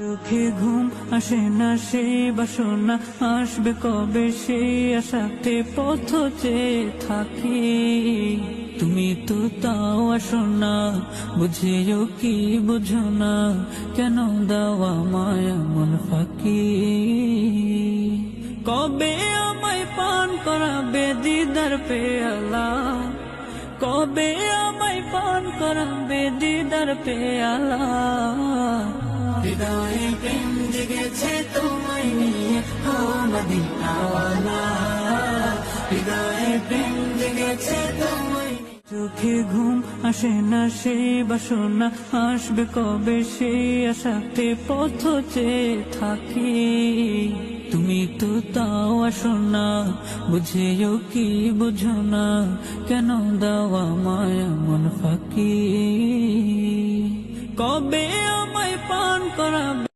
চোখে ঘুম আসে না, সেই বাসনা আসবে কবে, সেই আশাতে পথ চেয়ে থাকি। তুমি তো তাও আসো না, বুঝিও কি বুঝো না, কেন দাওয়া মায়া মন ফাঁকি। কবে আমায় পান করাবে দিদার পেয়ালা, কবে আমায় পান করাবে দিদার পেয়ালা। হৃদয়ে প্রেম জেগেছে তোমায় নিয়ে, ও মদিনাওয়ালা। হৃদয়ে প্রেম জেগেছে তোমায় নিয়ে। চোখে ঘুম আসে না, সেই বাসনা আসবে কবে, সেই আশাতে পথ চেয়ে থাকি। তুমি তো তাও আসো না, বুঝিও কি বুঝো না, কেন দাওয়া মায়া মন ফাঁকি। কবে আমায় পান করাবে